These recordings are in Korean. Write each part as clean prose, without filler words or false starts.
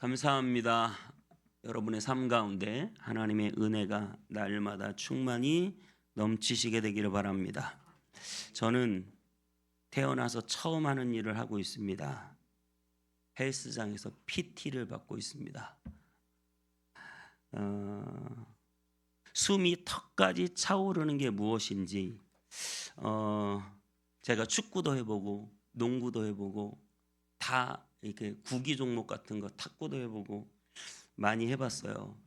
감사합니다. 여러분의 삶 가운데 하나님의 은혜가 날마다 충만히 넘치시게 되기를 바랍니다. 저는 태어나서 처음 하는 일을 하고 있습니다. 헬스장에서 PT를 받고 있습니다. 숨이 턱까지 차오르는 게 무엇인지 제가 축구도 해보고 농구도 해보고 다 이렇게 구기 종목 같은 거 탁구도 해보고 많이 해봤어요.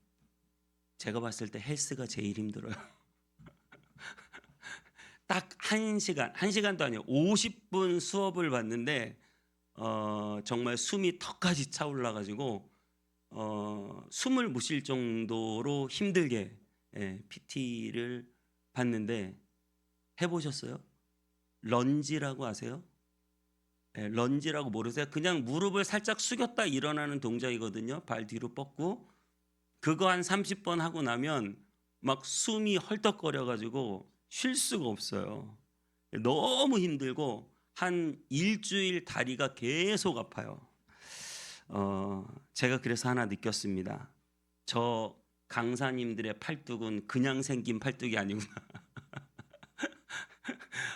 제가 봤을 때 헬스가 제일 힘들어요. 딱 1시간도 아니에요. 50분 수업을 받는데 정말 숨이 턱까지 차올라가지고 숨을 못 쉴 정도로 힘들게 PT를 받는데 해보셨어요? 런지라고 아세요? 런지라고 모르세요? 그냥 무릎을 살짝 숙였다 일어나는 동작이거든요. 발 뒤로 뻗고 그거 한 30번 하고 나면 막 숨이 헐떡거려가지고 쉴 수가 없어요. 너무 힘들고 한 일주일 다리가 계속 아파요. 제가 그래서 하나 느꼈습니다. 저 강사님들의 팔뚝은 그냥 생긴 팔뚝이 아니구나.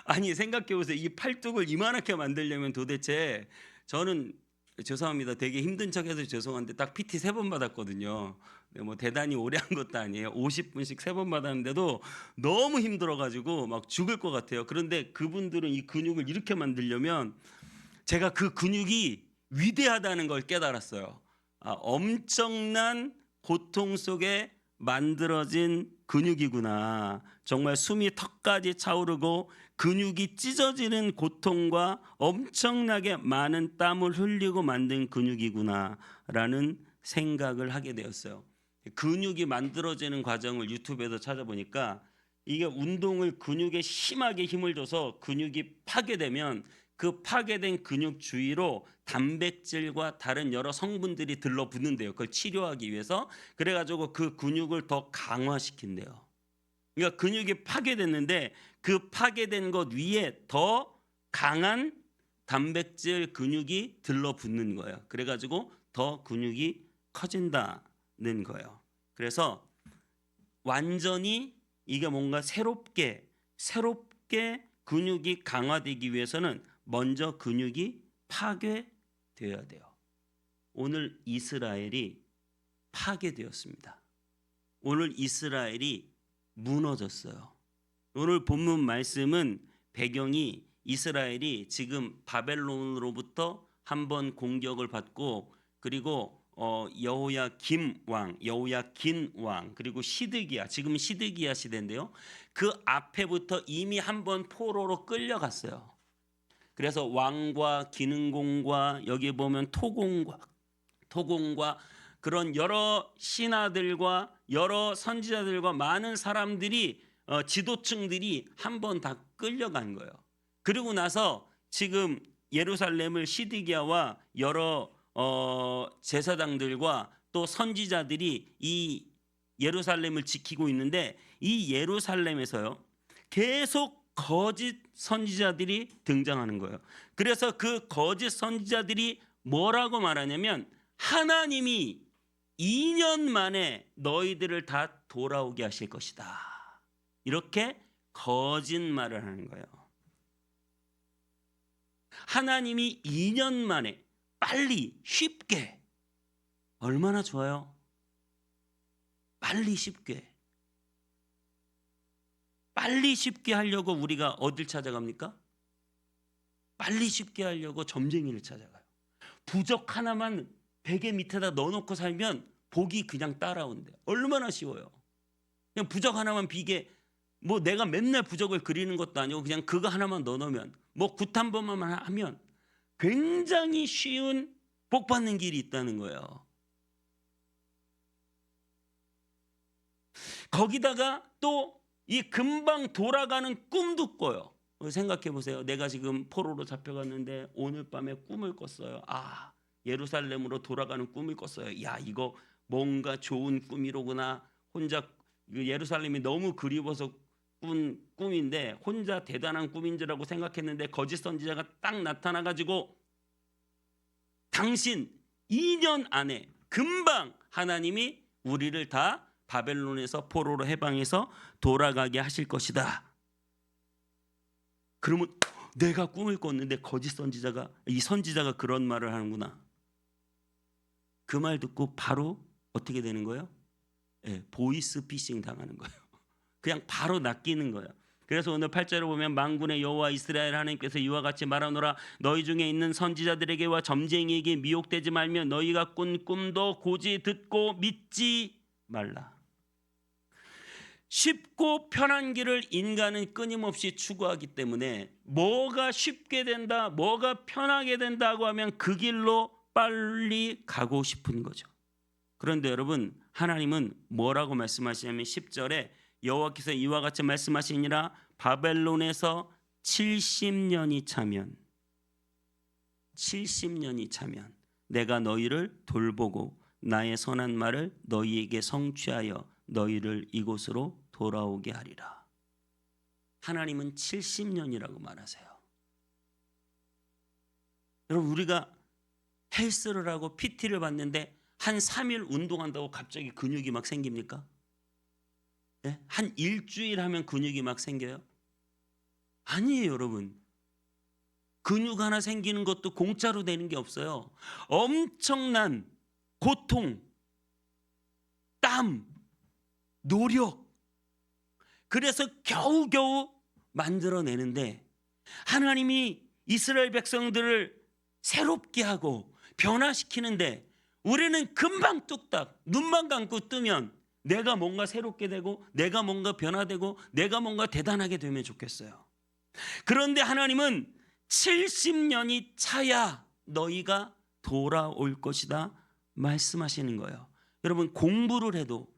아니 생각해 보세요. 이 팔뚝을 이만하게 만들려면 도대체 저는 죄송합니다. 되게 힘든 척해서 죄송한데 딱 PT 3번 받았거든요. 뭐 대단히 오래 한 것도 아니에요. 50분씩 3번 받았는데도 너무 힘들어가지고 막 죽을 것 같아요. 그런데 그분들은 이 근육을 이렇게 만들려면 제가 그 근육이 위대하다는 걸 깨달았어요. 엄청난 고통 속에 만들어진 근육이구나. 정말 숨이 턱까지 차오르고 근육이 찢어지는 고통과 엄청나게 많은 땀을 흘리고 만든 근육이구나라는 생각을 하게 되었어요. 근육이 만들어지는 과정을 유튜브에서 찾아보니까 이게 운동을 근육에 심하게 힘을 줘서 근육이 파괴되면 그 파괴된 근육 주위로 단백질과 다른 여러 성분들이 들러붙는데요. 그걸 치료하기 위해서. 그래가지고 그 근육을 더 강화시킨대요. 그러니까 근육이 파괴됐는데 그 파괴된 것 위에 더 강한 단백질 근육이 들러붙는 거예요. 그래가지고 더 근육이 커진다는 거예요. 그래서 완전히 이게 뭔가 새롭게 근육이 강화되기 위해서는 먼저 근육이 파괴되어야 돼요. 오늘 이스라엘이 파괴되었습니다. 오늘 이스라엘이 무너졌어요. 오늘 본문 말씀은 배경이 이스라엘이 지금 바벨론으로부터 한번 공격을 받고 그리고 여호야긴 왕 그리고 시드기야, 지금 시드기야 시대인데요. 그 앞에부터 이미 한번 포로로 끌려갔어요. 그래서 왕과 기능공과 여기 보면 토공과 그런 여러 신하들과 여러 선지자들과 많은 사람들이 지도층들이 한 번 다 끌려간 거예요. 그리고 나서 지금 예루살렘을 시드기야와 여러 제사장들과 또 선지자들이 이 예루살렘을 지키고 있는데 이 예루살렘에서요 계속 거짓 선지자들이 등장하는 거예요. 그래서 그 거짓 선지자들이 뭐라고 말하냐면 하나님이 2년 만에 너희들을 다 돌아오게 하실 것이다. 이렇게 거짓말을 하는 거예요. 하나님이 2년 만에 빨리 쉽게, 얼마나 좋아요? 빨리 쉽게 하려고 우리가 어딜 찾아갑니까? 빨리 쉽게 하려고 점쟁이를 찾아가요. 부적 하나만 베개 밑에다 넣어놓고 살면 복이 그냥 따라온대요. 얼마나 쉬워요. 그냥 부적 하나만 비게, 뭐 내가 맨날 부적을 그리는 것도 아니고 그냥 그거 하나만 넣어놓으면, 뭐 굿 한 번만 하면 굉장히 쉬운 복 받는 길이 있다는 거예요. 거기다가 또 이 금방 돌아가는 꿈도 꿔요. 생각해 보세요. 내가 지금 포로로 잡혀갔는데 오늘 밤에 꿈을 꿨어요. 예루살렘으로 돌아가는 꿈을 꿨어요. 야, 이거 뭔가 좋은 꿈이로구나. 혼자 예루살렘이 너무 그리워서 꾼 꿈인데 혼자 대단한 꿈인 줄 알고 생각했는데 거짓 선지자가 딱 나타나가지고 당신 2년 안에 금방 하나님이 우리를 다 바벨론에서 포로로 해방해서 돌아가게 하실 것이다. 그러면 내가 꿈을 꿨는데 거짓 선지자가, 이 선지자가 그런 말을 하는구나. 그 말 듣고 바로 어떻게 되는 거예요? 네, 보이스 피싱 당하는 거예요. 그냥 바로 낚이는 거예요. 그래서 오늘 8절을 보면 만군의 여호와 이스라엘 하나님께서 이와 같이 말하노라. 너희 중에 있는 선지자들에게와 점쟁이에게 미혹되지 말며 너희가 꾼 꿈도 고지 듣고 믿지 말라. 쉽고 편한 길을 인간은 끊임없이 추구하기 때문에 뭐가 쉽게 된다, 뭐가 편하게 된다고 하면 그 길로 빨리 가고 싶은 거죠. 그런데 여러분, 하나님은 뭐라고 말씀하시냐면 10절에 여호와께서 이와 같이 말씀하시니라. 바벨론에서 70년이 차면 내가 너희를 돌보고 나의 선한 말을 너희에게 성취하여 너희를 이곳으로 돌아오게 하리라. 하나님은 70년이라고 말하세요. 여러분, 우리가 헬스를 하고 PT를 받는데 한 3일 운동한다고 갑자기 근육이 막 생깁니까? 네? 한 일주일 하면 근육이 막 생겨요? 아니에요, 여러분. 근육 하나 생기는 것도 공짜로 되는 게 없어요. 엄청난 고통, 땀, 노력, 그래서 겨우겨우 만들어내는데 하나님이 이스라엘 백성들을 새롭게 하고 변화시키는데 우리는 금방 뚝딱 눈만 감고 뜨면 내가 뭔가 새롭게 되고 내가 뭔가 변화되고 내가 뭔가 대단하게 되면 좋겠어요. 그런데 하나님은 70년이 차야 너희가 돌아올 것이다 말씀하시는 거예요. 여러분, 공부를 해도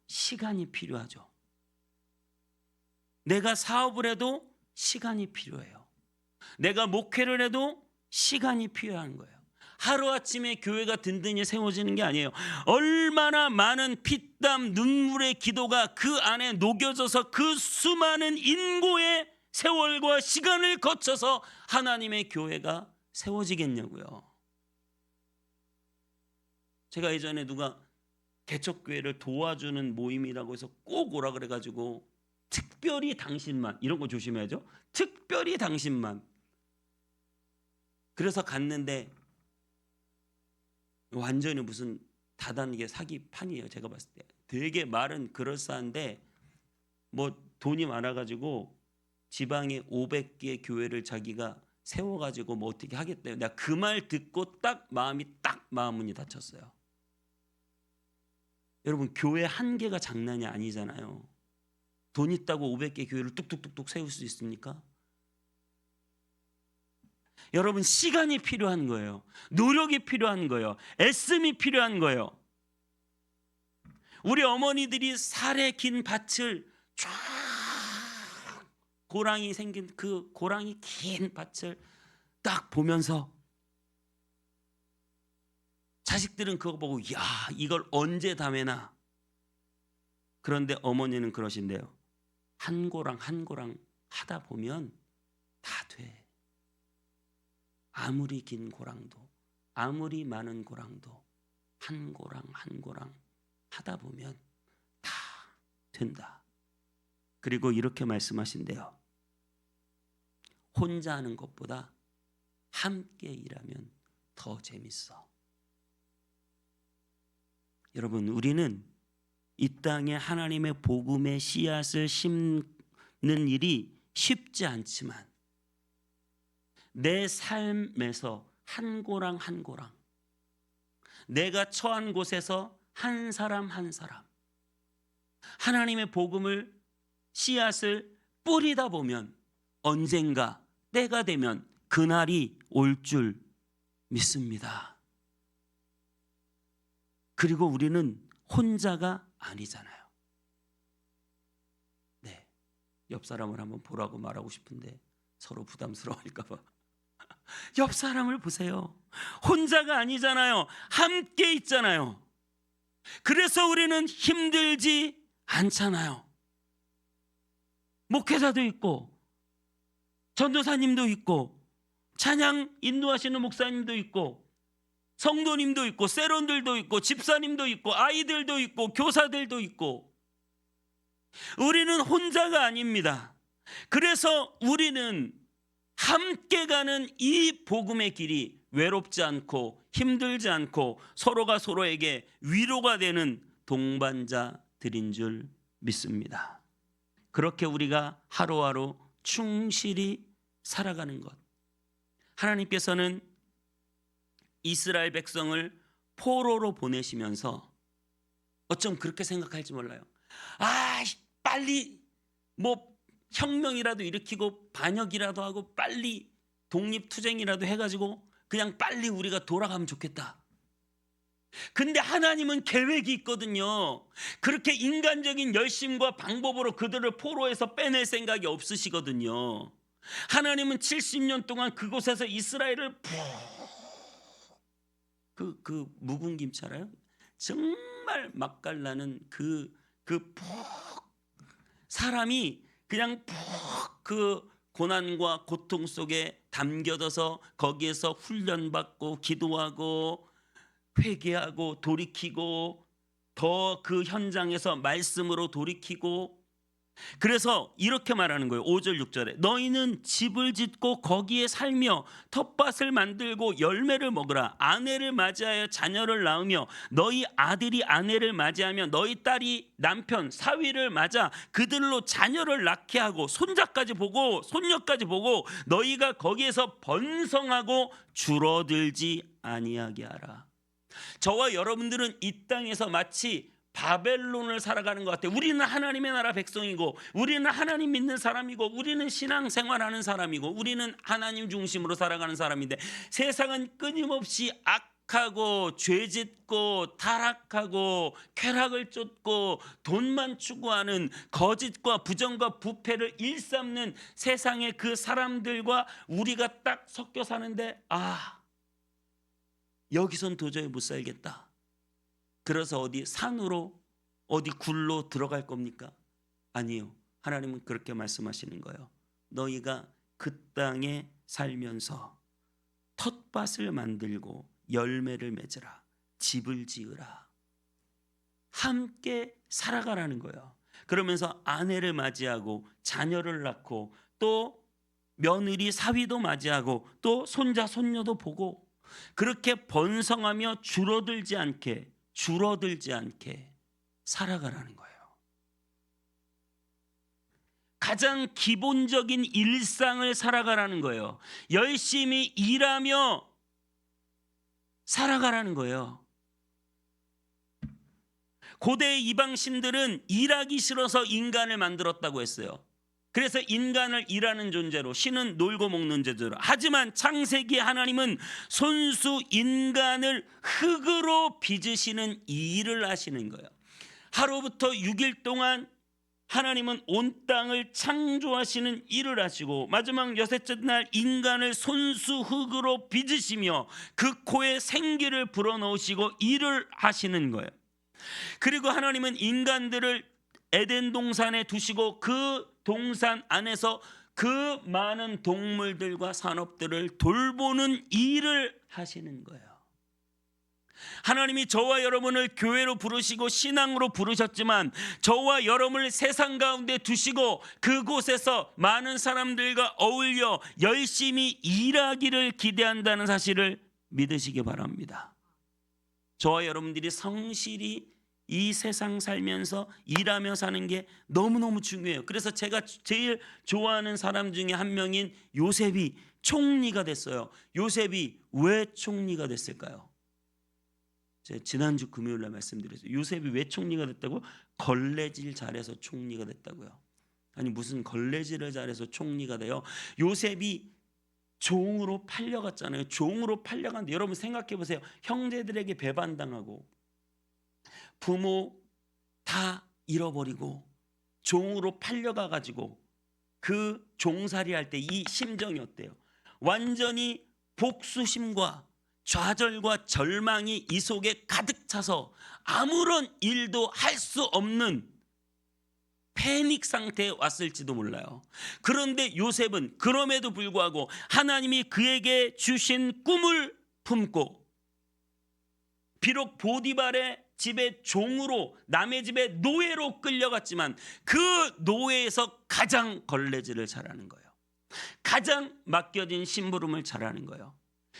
시간이 필요하죠. 내가 사업을 해도 시간이 필요해요. 내가 목회를 해도 시간이 필요한 거예요. 하루아침에 교회가 든든히 세워지는 게 아니에요. 얼마나 많은 피땀 눈물의 기도가 그 안에 녹여져서 그 수많은 인고의 세월과 시간을 거쳐서 하나님의 교회가 세워지겠냐고요. 제가 예전에 누가 개척교회를 도와주는 모임이라고 해서 꼭 오라 그래가지고 특별히 당신만, 이런 거 조심해야죠. 특별히 당신만. 그래서 갔는데 완전히 무슨 다단계 사기판이에요. 제가 봤을 때 되게 말은 그럴싸한데 뭐 돈이 많아가지고 지방에 500개의 교회를 자기가 세워가지고 뭐 어떻게 하겠대요. 내가 그 말 듣고 딱 마음문이 닫혔어요. 여러분, 교회 한 개가 장난이 아니잖아요. 돈 있다고 500개 교회를 뚝뚝뚝뚝 세울 수 있습니까? 여러분, 시간이 필요한 거예요. 노력이 필요한 거예요. 애씀이 필요한 거예요. 우리 어머니들이 살에 긴 밭을 쫙 고랑이 생긴 그 고랑이 긴 밭을 딱 보면서 자식들은 그거 보고 야, 이걸 언제 다 매나. 그런데 어머니는 그러신대요. 한 고랑 한 고랑 하다 보면 다 돼. 아무리 긴 고랑도 아무리 많은 고랑도 한 고랑 한 고랑 하다 보면 다 된다. 그리고 이렇게 말씀하신대요. 혼자 하는 것보다 함께 일하면 더 재밌어. 여러분, 우리는 이 땅에 하나님의 복음의 씨앗을 심는 일이 쉽지 않지만 내 삶에서 한 고랑 한 고랑, 내가 처한 곳에서 한 사람 한 사람 하나님의 복음을 씨앗을 뿌리다 보면 언젠가 때가 되면 그날이 올 줄 믿습니다. 그리고 우리는 혼자가 아니잖아요. 네, 옆 사람을 한번 보라고 말하고 싶은데 서로 부담스러워할까 봐. 옆 사람을 보세요. 혼자가 아니잖아요. 함께 있잖아요. 그래서 우리는 힘들지 않잖아요. 목회자도 있고 전도사님도 있고 찬양 인도하시는 목사님도 있고 성도님도 있고 세론들도 있고 집사님도 있고 아이들도 있고 교사들도 있고 우리는 혼자가 아닙니다. 그래서 우리는 함께 가는 이 복음의 길이 외롭지 않고 힘들지 않고 서로가 서로에게 위로가 되는 동반자들인 줄 믿습니다. 그렇게 우리가 하루하루 충실히 살아가는 것. 하나님께서는 이스라엘 백성을 포로로 보내시면서 어쩜 그렇게 생각할지 몰라요. 빨리 뭐 혁명이라도 일으키고 반역이라도 하고 빨리 독립투쟁이라도 해가지고 그냥 빨리 우리가 돌아가면 좋겠다. 근데 하나님은 계획이 있거든요. 그렇게 인간적인 열심과 방법으로 그들을 포로에서 빼낼 생각이 없으시거든요. 하나님은 70년 동안 그곳에서 이스라엘을 그 묵은 김치 알아요? 정말 맛깔나는 사람이 그냥 그 고난과 고통 속에 담겨져서 거기에서 훈련받고 기도하고 회개하고 돌이키고 더 그 현장에서 말씀으로 돌이키고, 그래서 이렇게 말하는 거예요. 5절 6절에 너희는 집을 짓고 거기에 살며 텃밭을 만들고 열매를 먹으라. 아내를 맞이하여 자녀를 낳으며 너희 아들이 아내를 맞이하며 너희 딸이 남편 사위를 맞아 그들로 자녀를 낳게 하고 손자까지 보고 손녀까지 보고 너희가 거기에서 번성하고 줄어들지 아니하게 하라. 저와 여러분들은 이 땅에서 마치 바벨론을 살아가는 것 같아요. 우리는 하나님의 나라 백성이고 우리는 하나님 믿는 사람이고 우리는 신앙생활하는 사람이고 우리는 하나님 중심으로 살아가는 사람인데, 세상은 끊임없이 악하고 죄짓고 타락하고 쾌락을 쫓고 돈만 추구하는 거짓과 부정과 부패를 일삼는 세상의 그 사람들과 우리가 딱 섞여 사는데, 여기선 도저히 못 살겠다. 그래서 어디 산으로 어디 굴로 들어갈 겁니까? 아니요. 하나님은 그렇게 말씀하시는 거예요. 너희가 그 땅에 살면서 텃밭을 만들고 열매를 맺으라. 집을 지으라. 함께 살아가라는 거예요. 그러면서 아내를 맞이하고 자녀를 낳고 또 며느리 사위도 맞이하고 또 손자 손녀도 보고 그렇게 번성하며 줄어들지 않게 살아가라는 거예요. 가장 기본적인 일상을 살아가라는 거예요. 열심히 일하며 살아가라는 거예요. 고대의 이방신들은 일하기 싫어서 인간을 만들었다고 했어요. 그래서 인간을 일하는 존재로, 신은 놀고 먹는 존재로. 하지만 창세기 하나님은 손수 인간을 흙으로 빚으시는 일을 하시는 거예요. 하루부터 6일 동안 하나님은 온 땅을 창조하시는 일을 하시고 마지막 여섯째 날 인간을 손수 흙으로 빚으시며 그 코에 생기를 불어넣으시고 일을 하시는 거예요. 그리고 하나님은 인간들을 에덴 동산에 두시고 그 동산 안에서 그 많은 동물들과 산업들을 돌보는 일을 하시는 거예요. 하나님이 저와 여러분을 교회로 부르시고 신앙으로 부르셨지만 저와 여러분을 세상 가운데 두시고 그곳에서 많은 사람들과 어울려 열심히 일하기를 기대한다는 사실을 믿으시기 바랍니다. 저와 여러분들이 성실히 이 세상 살면서 일하며 사는 게 너무너무 중요해요. 그래서 제가 제일 좋아하는 사람 중에 한 명인 요셉이 총리가 됐어요. 요셉이 왜 총리가 됐을까요? 제가 지난주 금요일 날 말씀드렸어요. 요셉이 왜 총리가 됐다고? 걸레질 잘해서 총리가 됐다고요. 아니 무슨 걸레질을 잘해서 총리가 돼요? 요셉이 종으로 팔려갔잖아요. 종으로 팔려갔는데 여러분 생각해 보세요. 형제들에게 배반당하고 부모 다 잃어버리고 종으로 팔려가 가지고 그 종살이 할 때 이 심정이 어때요? 완전히 복수심과 좌절과 절망이 이 속에 가득 차서 아무런 일도 할 수 없는 패닉 상태에 왔을지도 몰라요. 그런데 요셉은 그럼에도 불구하고 하나님이 그에게 주신 꿈을 품고 비록 보디발의 집의 종으로 남의 집의 노예로 끌려갔지만 그 노예에서 가장 걸레질을 잘하는 거예요. 가장 맡겨진 심부름을 잘하는 거예요.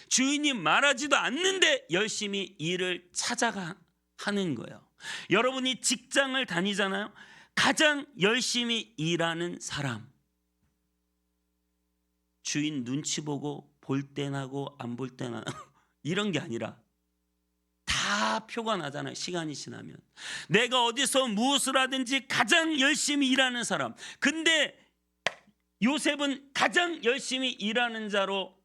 주인이 말하지도 않는데 열심히 일을 찾아가 하는 거예요. 여러분이 직장을 다니잖아요. 가장 열심히 일하는 사람, 주인 눈치 보고 볼 때 나고 안 볼 때 나고 이런 게 아니라 다 표가 나잖아요. 시간이 지나면 내가 어디서 무엇을 하든지 가장 열심히 일하는 사람. 근데 요셉은 가장 열심히 일하는 자로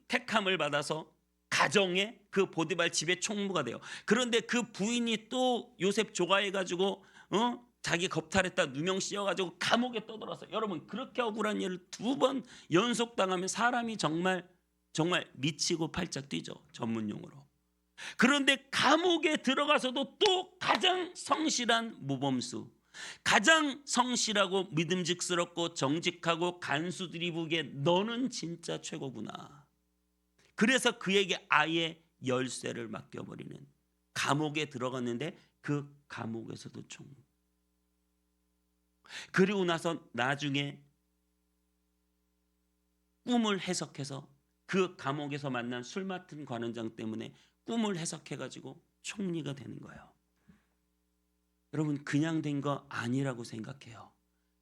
택함을 받아서 가정의 그 보디발 집의 총무가 돼요. 그런데 그 부인이 또 요셉 조가해가지고 자기 겁탈했다 누명 씌워가지고 감옥에 떠들어서, 여러분 그렇게 억울한 일을 2번 연속 당하면 사람이 정말 미치고 팔짝 뛰죠, 전문용어로. 그런데 감옥에 들어가서도 또 가장 성실한 모범수, 가장 성실하고 믿음직스럽고 정직하고 간수들이 보기에 너는 진짜 최고구나. 그래서 그에게 아예 열쇠를 맡겨버리는, 감옥에 들어갔는데 그 감옥에서도 총무. 그리고 나서 나중에 꿈을 해석해서 그 감옥에서 만난 술 맡은 관원장 때문에 꿈을 해석해가지고 총리가 되는 거예요. 여러분 그냥 된 거 아니라고 생각해요.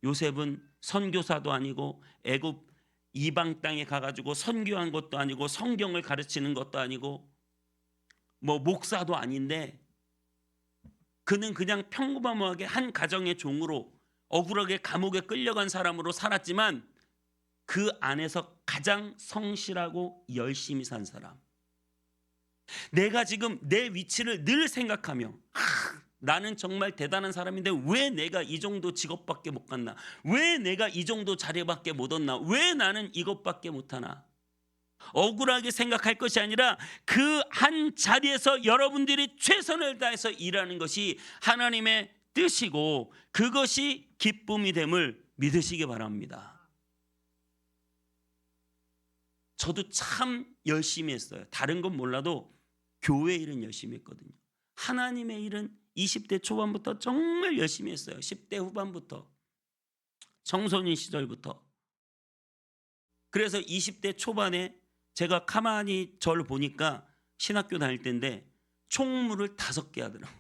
요셉은 선교사도 아니고 애굽 이방 땅에 가가지고 선교한 것도 아니고 성경을 가르치는 것도 아니고 뭐 목사도 아닌데 그는 그냥 평범하게 한 가정의 종으로 억울하게 감옥에 끌려간 사람으로 살았지만 그 안에서 가장 성실하고 열심히 산 사람. 내가 지금 내 위치를 늘 생각하며 나는 정말 대단한 사람인데 왜 내가 이 정도 직업밖에 못 갔나? 왜 내가 이 정도 자리밖에 못 얻나? 왜 나는 이것밖에 못하나? 억울하게 생각할 것이 아니라 그 한 자리에서 여러분들이 최선을 다해서 일하는 것이 하나님의 뜻이고 그것이 기쁨이 됨을 믿으시기 바랍니다. 저도 참 열심히 했어요. 다른 건 몰라도 교회 일은 열심히 했거든요. 하나님의 일은 20대 초반부터 정말 열심히 했어요. 10대 후반부터, 청소년 시절부터. 그래서 20대 초반에 제가 가만히 저를 보니까 신학교 다닐 때인데 총무를 5개 하더라고요.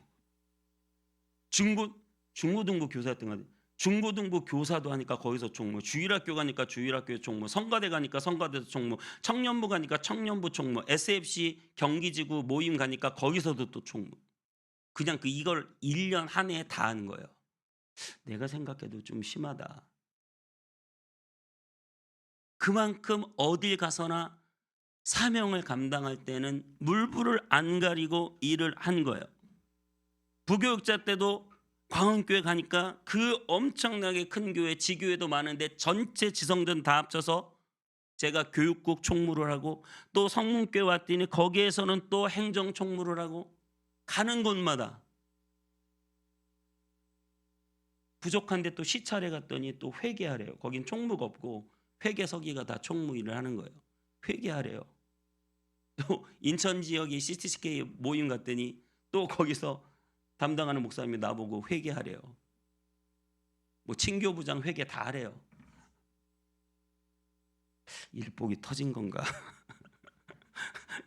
중고등부 교사였던 것 같아요. 중고등부 교사도 하니까 거기서 총무, 주일학교 가니까 주일학교 총무, 성가대 가니까 성가대에서 총무, 청년부 가니까 청년부 총무, SFC 경기지구 모임 가니까 거기서도 또 총무. 그냥 이걸 1년 한 해에 다 하는 거예요. 내가 생각해도 좀 심하다. 그만큼 어딜 가서나 사명을 감당할 때는 물불을 안 가리고 일을 한 거예요. 부교육자 때도 광원교회 가니까 그 엄청나게 큰 교회, 지교회도 많은데 전체 지성전 다 합쳐서 제가 교육국 총무를 하고, 또 성문교회 왔더니 거기에서는 또 행정 총무를 하고, 가는 곳마다 부족한데 또 시찰에 갔더니 또 회계하래요. 거긴 총무가 없고 회계서기가 다 총무 일을 하는 거예요. 회계하래요. 또 인천 지역에 CTCK 모임 갔더니 또 거기서 담당하는 목사님이 나보고 회계하래요. 뭐 친교부장 회계 다 하래요. 일복이 터진 건가?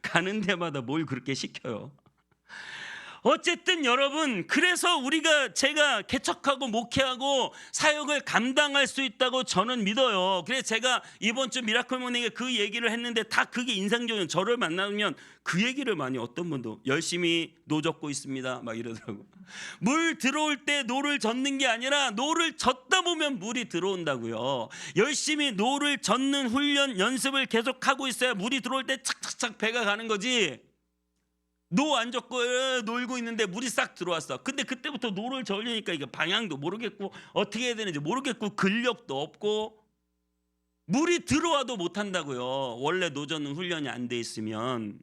가는 데마다 뭘 그렇게 시켜요. 어쨌든 여러분, 그래서 제가 개척하고 목회하고 사역을 감당할 수 있다고 저는 믿어요. 그래서 제가 이번 주 미라클 모닝에 그 얘기를 했는데 다 그게 인상적이에요. 저를 만나면 그 얘기를 많이, 어떤 분도 열심히 노 젓고 있습니다 막 이러더라고. 물 들어올 때 노를 젓는 게 아니라 노를 젓다 보면 물이 들어온다고요. 열심히 노를 젓는 훈련 연습을 계속하고 있어야 물이 들어올 때 착착착 배가 가는 거지. 노 안 젓고 놀고 있는데 물이 싹 들어왔어. 근데 그때부터 노를 저으려니까 이게 방향도 모르겠고 어떻게 해야 되는지 모르겠고 근력도 없고 물이 들어와도 못한다고요. 원래 노 젓는 훈련이 안 돼 있으면.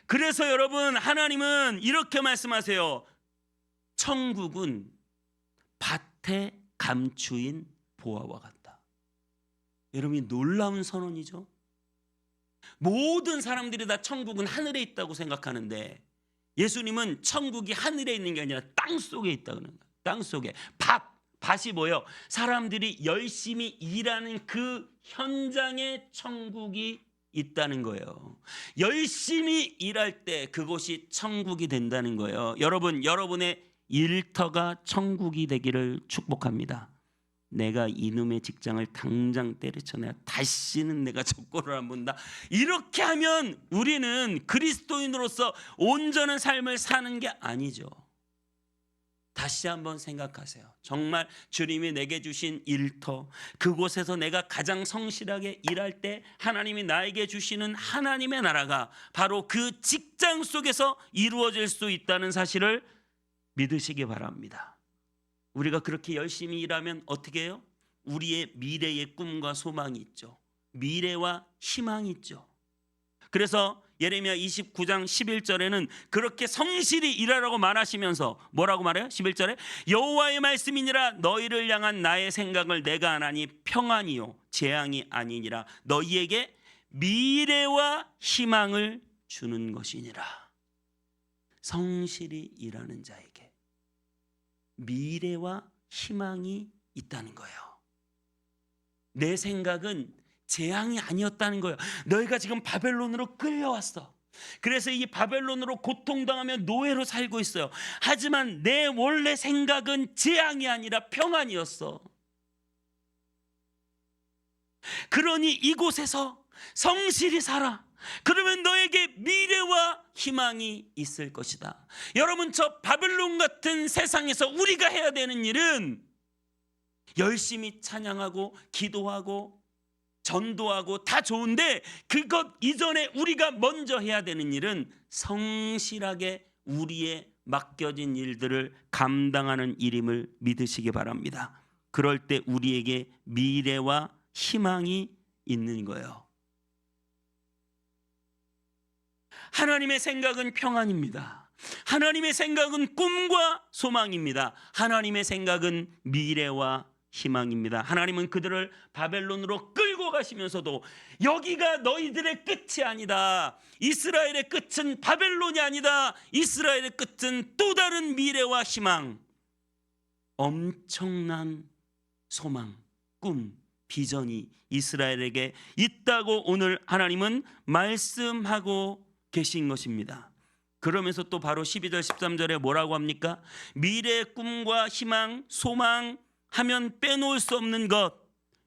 그래서 여러분, 하나님은 이렇게 말씀하세요. 천국은 밭에 감추인 보화와 같다. 여러분이 놀라운 선언이죠. 모든 사람들이 다 천국은 하늘에 있다고 생각하는데 예수님은 천국이 하늘에 있는 게 아니라 땅 속에 있다고 하는 거예요. 땅 속에. 밭이 뭐예요? 사람들이 열심히 일하는 그 현장에 천국이 있다는 거예요. 열심히 일할 때 그곳이 천국이 된다는 거예요. 여러분, 여러분의 일터가 천국이 되기를 축복합니다. 내가 이놈의 직장을 당장 때려쳐내야 다시는 내가 저 꼴을 안 본다. 이렇게 하면 우리는 그리스도인으로서 온전한 삶을 사는 게 아니죠. 다시 한번 생각하세요. 정말 주님이 내게 주신 일터, 그곳에서 내가 가장 성실하게 일할 때 하나님이 나에게 주시는 하나님의 나라가 바로 그 직장 속에서 이루어질 수 있다는 사실을 믿으시기 바랍니다. 우리가 그렇게 열심히 일하면 어떻게 해요? 우리의 미래의 꿈과 소망이 있죠. 미래와 희망이 있죠. 그래서 예레미야 29장 11절에는 그렇게 성실히 일하라고 말하시면서 뭐라고 말해요? 11절에 여호와의 말씀이니라 너희를 향한 나의 생각을 내가 아나니 평안이요 재앙이 아니니라 너희에게 미래와 희망을 주는 것이니라. 성실히 일하는 자에게 미래와 희망이 있다는 거예요. 내 생각은 재앙이 아니었다는 거예요. 너희가 지금 바벨론으로 끌려왔어. 그래서 이 바벨론으로 고통당하며 노예로 살고 있어요. 하지만 내 원래 생각은 재앙이 아니라 평안이었어. 그러니 이곳에서 성실히 살아. 그러면 너에게 미래와 희망이 있을 것이다. 여러분, 저 바벨론 같은 세상에서 우리가 해야 되는 일은 열심히 찬양하고 기도하고 전도하고 다 좋은데 그것 이전에 우리가 먼저 해야 되는 일은 성실하게 우리의 맡겨진 일들을 감당하는 일임을 믿으시기 바랍니다. 그럴 때 우리에게 미래와 희망이 있는 거예요. 하나님의 생각은 평안입니다. 하나님의 생각은 꿈과 소망입니다. 하나님의 생각은 미래와 희망입니다. 하나님은 그들을 바벨론으로 끌고 가시면서도 여기가 너희들의 끝이 아니다. 이스라엘의 끝은 바벨론이 아니다. 이스라엘의 끝은 또 다른 미래와 희망, 엄청난 소망, 꿈, 비전이 이스라엘에게 있다고 오늘 하나님은 말씀하고 계신 것입니다. 그러면서 또 바로 12절 13절에 뭐라고 합니까? 미래의 꿈과 희망, 소망 하면 빼놓을 수 없는 것.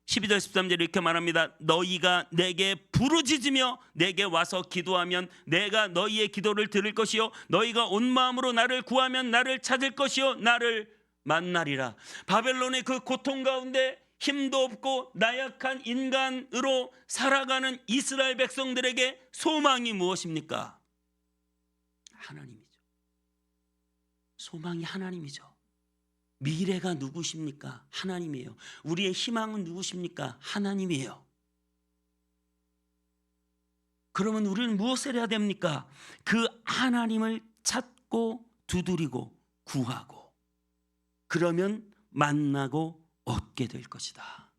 12절 13절에 이렇게 말합니다. 너희가 내게 부르짖으며 내게 와서 기도하면 내가 너희의 기도를 들을 것이요 너희가 온 마음으로 나를 구하면 나를 찾을 것이요 나를 만나리라. 바벨론의 그 고통 가운데 힘도 없고 나약한 인간으로 살아가는 이스라엘 백성들에게 소망이 무엇입니까? 하나님이죠. 소망이 하나님이죠. 미래가 누구십니까? 하나님이에요. 우리의 희망은 누구십니까? 하나님이에요. 그러면 우리는 무엇을 해야 됩니까? 그 하나님을 찾고 두드리고 구하고 그러면 만나고 얻게 될 것이다.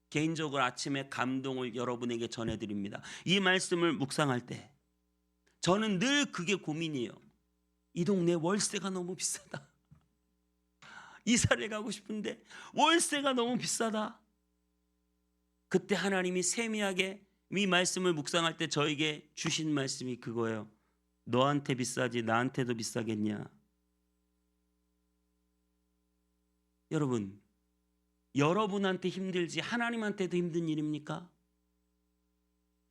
개인적으로 아침에 감동을 여러분에게 전해드립니다. 이 말씀을 묵상할 때 저는 늘 그게 고민이에요. 이 동네 월세가 너무 비싸다. 이사를 가고 싶은데 월세가 너무 비싸다. 그때 하나님이 세미하게 이 말씀을 묵상할 때 저에게 주신 말씀이 그거예요. 너한테 비싸지 나한테도 비싸겠냐. 여러분, 여러분한테 힘들지 하나님한테도 힘든 일입니까?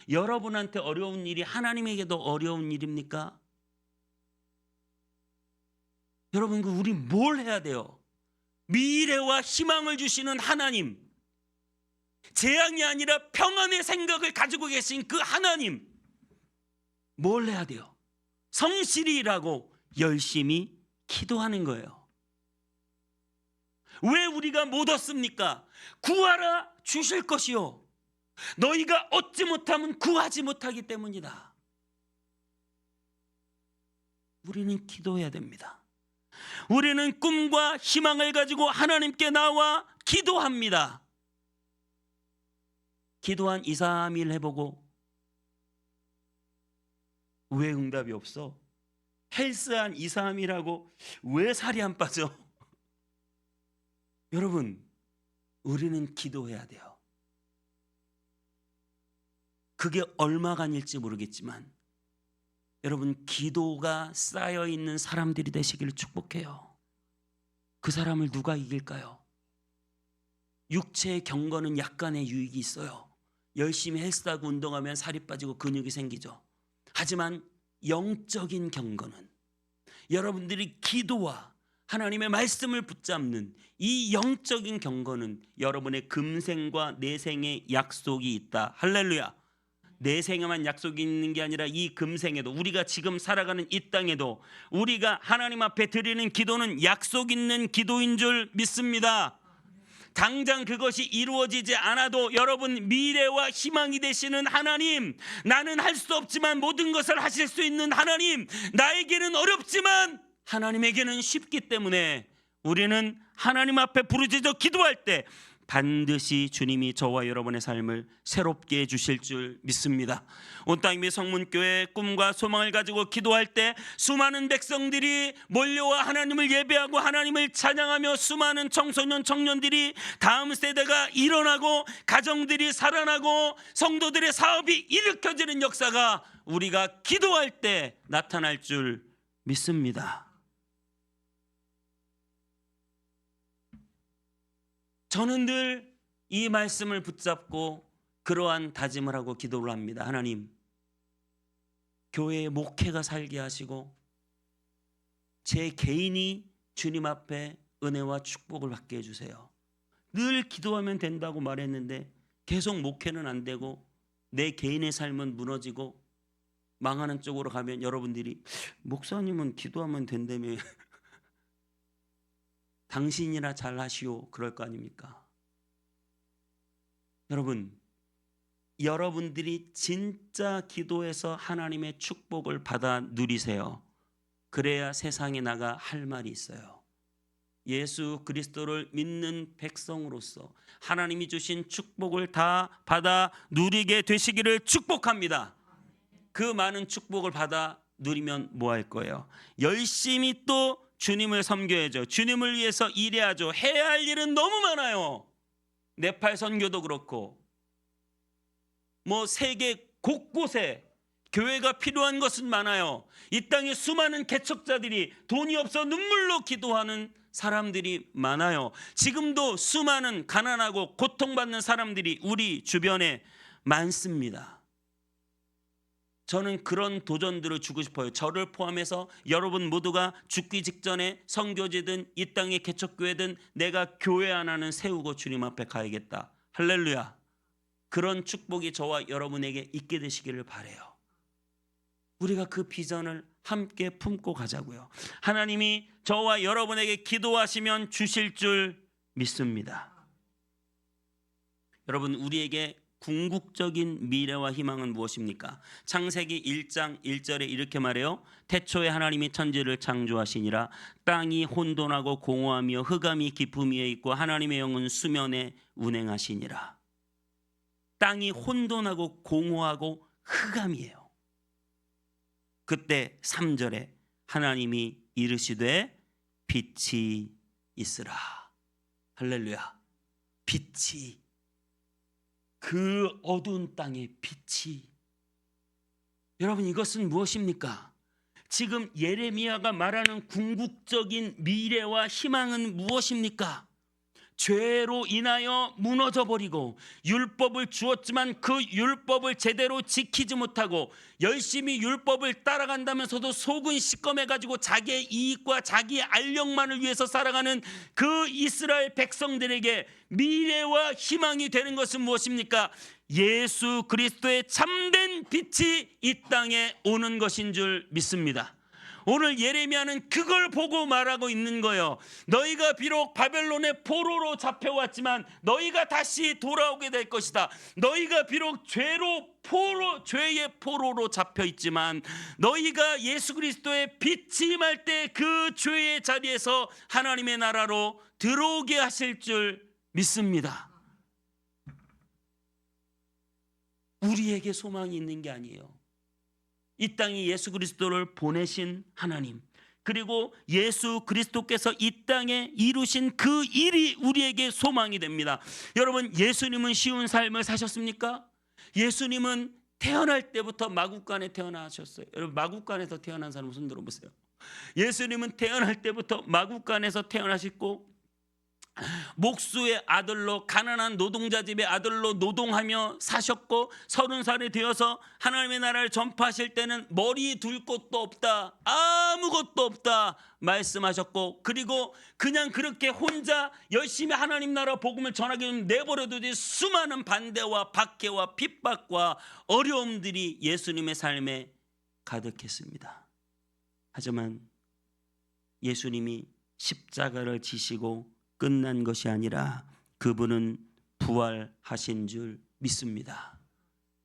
여러분한테 어려운 일이 하나님에게도 어려운 일입니까? 여러분, 우리 뭘 해야 돼요? 미래와 희망을 주시는 하나님, 재앙이 아니라 평안의 생각을 가지고 계신 그 하나님, 뭘 해야 돼요? 성실히 일하고 열심히 기도하는 거예요. 왜 우리가 못 얻습니까? 구하라 주실 것이요 너희가 얻지 못하면 구하지 못하기 때문이다. 우리는 기도해야 됩니다. 우리는 꿈과 희망을 가지고 하나님께 나와 기도합니다. 기도한 2, 3일 해보고 왜 응답이 없어? 헬스한 2, 3일 하고 왜 살이 안 빠져? 여러분, 우리는 기도해야 돼요. 그게 얼마간일지 모르겠지만 여러분, 기도가 쌓여있는 사람들이 되시기를 축복해요. 그 사람을 누가 이길까요? 육체의 경건은 약간의 유익이 있어요. 열심히 헬스하고 운동하면 살이 빠지고 근육이 생기죠. 하지만 영적인 경건은, 여러분들이 기도와 하나님의 말씀을 붙잡는 이 영적인 경건은 여러분의 금생과 내생의 약속이 있다. 할렐루야. 내생에만 약속이 있는 게 아니라 이 금생에도, 우리가 지금 살아가는 이 땅에도 우리가 하나님 앞에 드리는 기도는 약속 있는 기도인 줄 믿습니다. 당장 그것이 이루어지지 않아도 여러분, 미래와 희망이 되시는 하나님, 나는 할 수 없지만 모든 것을 하실 수 있는 하나님, 나에게는 어렵지만 하나님에게는 쉽기 때문에 우리는 하나님 앞에 부르짖어 기도할 때 반드시 주님이 저와 여러분의 삶을 새롭게 해주실 줄 믿습니다. 온땅의 성문교회 꿈과 소망을 가지고 기도할 때 수많은 백성들이 몰려와 하나님을 예배하고 하나님을 찬양하며 수많은 청소년 청년들이 다음 세대가 일어나고 가정들이 살아나고 성도들의 사업이 일으켜지는 역사가 우리가 기도할 때 나타날 줄 믿습니다. 저는 늘 이 말씀을 붙잡고 그러한 다짐을 하고 기도를 합니다. 하나님, 교회의 목회가 살게 하시고 제 개인이 주님 앞에 은혜와 축복을 받게 해주세요. 늘 기도하면 된다고 말했는데 계속 목회는 안 되고 내 개인의 삶은 무너지고 망하는 쪽으로 가면 여러분들이 목사님은 기도하면 된다며 당신이나 잘하시오 그럴 거 아닙니까? 여러분, 여러분들이 진짜 기도해서 하나님의 축복을 받아 누리세요. 그래야 세상에 나가 할 말이 있어요. 예수 그리스도를 믿는 백성으로서 하나님이 주신 축복을 다 받아 누리게 되시기를 축복합니다. 그 많은 축복을 받아 누리면 뭐 할 거예요? 열심히 또 주님을 섬겨야죠. 주님을 위해서 일해야죠. 해야 할 일은 너무 많아요. 네팔 선교도 그렇고 뭐 세계 곳곳에 교회가 필요한 것은 많아요. 이 땅에 수많은 개척자들이 돈이 없어 눈물로 기도하는 사람들이 많아요. 지금도 수많은 가난하고 고통받는 사람들이 우리 주변에 많습니다. 저는 그런 도전들을 주고 싶어요. 저를 포함해서 여러분 모두가 죽기 직전에 선교지든 이 땅의 개척교회든 내가 교회 하나는 세우고 주님 앞에 가야겠다. 할렐루야. 그런 축복이 저와 여러분에게 있게 되시기를 바라요. 우리가 그 비전을 함께 품고 가자고요. 하나님이 저와 여러분에게 기도하시면 주실 줄 믿습니다. 여러분, 우리에게 궁극적인 미래와 희망은 무엇입니까? 창세기 1장 1절에 이렇게 말해요. 태초에 하나님이 천지를 창조하시니라. 땅이 혼돈하고 공허하며 흑암이 깊음 위에 있고 하나님의 영은 수면에 운행하시니라. 땅이 혼돈하고 공허하고 흑암이에요. 그때 3절에 하나님이 이르시되 빛이 있으라. 할렐루야. 빛이, 그 어두운 땅의 빛이. 여러분, 이것은 무엇입니까? 지금 예레미야가 말하는 궁극적인 미래와 희망은 무엇입니까? 죄로 인하여 무너져 버리고 율법을 주었지만 그 율법을 제대로 지키지 못하고 열심히 율법을 따라간다면서도 속은 시꺼매 가지고 자기의 이익과 자기의 알력만을 위해서 살아가는 그 이스라엘 백성들에게 미래와 희망이 되는 것은 무엇입니까? 예수 그리스도의 참된 빛이 이 땅에 오는 것인 줄 믿습니다. 오늘 예레미야는 그걸 보고 말하고 있는 거예요. 너희가 비록 바벨론의 포로로 잡혀왔지만 너희가 다시 돌아오게 될 것이다. 너희가 비록 죄의 포로로 잡혀 있지만 너희가 예수 그리스도의 빛이 임할 때 그 죄의 자리에서 하나님의 나라로 들어오게 하실 줄 믿습니다. 우리에게 소망이 있는 게 아니에요. 이 땅에 예수 그리스도를 보내신 하나님, 그리고 예수 그리스도께서 이 땅에 이루신 그 일이 우리에게 소망이 됩니다. 여러분, 예수님은 쉬운 삶을 사셨습니까? 예수님은 태어날 때부터 마구간에 태어나셨어요. 여러분, 마구간에서 태어난 사람 손 들어보세요. 예수님은 태어날 때부터 마구간에서 태어나셨고, 목수의 아들로, 가난한 노동자 집의 아들로 노동하며 사셨고, 30살이 되어서 하나님의 나라를 전파하실 때는 머리 둘 곳도 없다, 아무것도 없다 말씀하셨고, 그리고 그냥 그렇게 혼자 열심히 하나님 나라 복음을 전하기 좀 내버려두지 수많은 반대와 박해와 핍박과 어려움들이 예수님의 삶에 가득했습니다. 하지만 예수님이 십자가를 지시고 끝난 것이 아니라 그분은 부활하신 줄 믿습니다.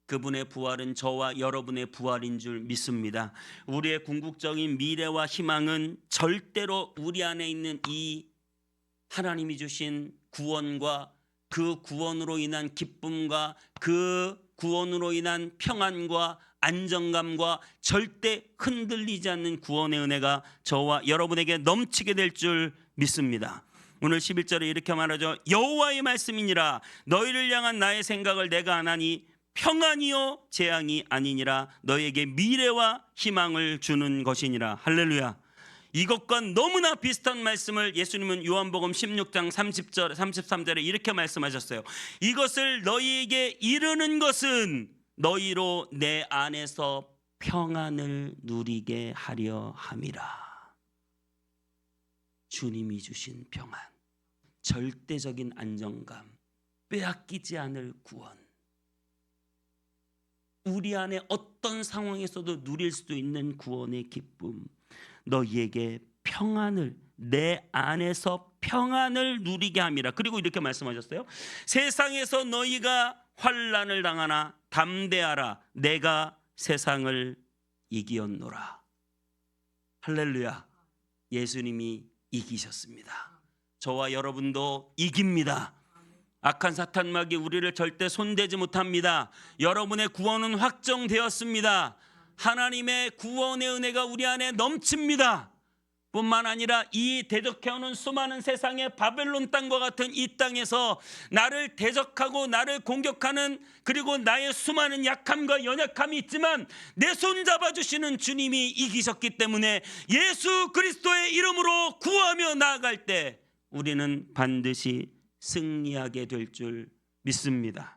그분의 부활은 저와 여러분의 부활인 줄 믿습니다. 우리의 궁극적인 미래와 희망은 절대로 우리 안에 있는 이 하나님이 주신 구원과 그 구원으로 인한 기쁨과 그 구원으로 인한 평안과 안정감과 절대 흔들리지 않는 구원의 은혜가 저와 여러분에게 넘치게 될 줄 믿습니다. 오늘 11절에 이렇게 말하죠. 여호와의 말씀이니라. 너희를 향한 나의 생각을 내가 아나니 평안이요 재앙이 아니니라. 너희에게 미래와 희망을 주는 것이니라. 할렐루야. 이것과 너무나 비슷한 말씀을 예수님은 요한복음 16장 30절 33절에 이렇게 말씀하셨어요. 이것을 너희에게 이르는 것은 너희로 내 안에서 평안을 누리게 하려 함이라. 주님이 주신 평안, 절대적인 안정감, 빼앗기지 않을 구원, 우리 안에 어떤 상황에서도 누릴 수도 있는 구원의 기쁨, 너희에게 평안을, 내 안에서 평안을 누리게 함이라. 그리고 이렇게 말씀하셨어요. 세상에서 너희가 환난을 당하나 담대하라. 내가 세상을 이기었노라. 할렐루야. 예수님이 이기셨습니다. 저와 여러분도 이깁니다. 악한 사탄막이 우리를 절대 손대지 못합니다. 여러분의 구원은 확정되었습니다. 하나님의 구원의 은혜가 우리 안에 넘칩니다. 뿐만 아니라 이 대적해오는 수많은 세상의 바벨론 땅과 같은 이 땅에서 나를 대적하고 나를 공격하는, 그리고 나의 수많은 약함과 연약함이 있지만 내 손 잡아주시는 주님이 이기셨기 때문에 예수 그리스도의 이름으로 구하며 나아갈 때 우리는 반드시 승리하게 될 줄 믿습니다.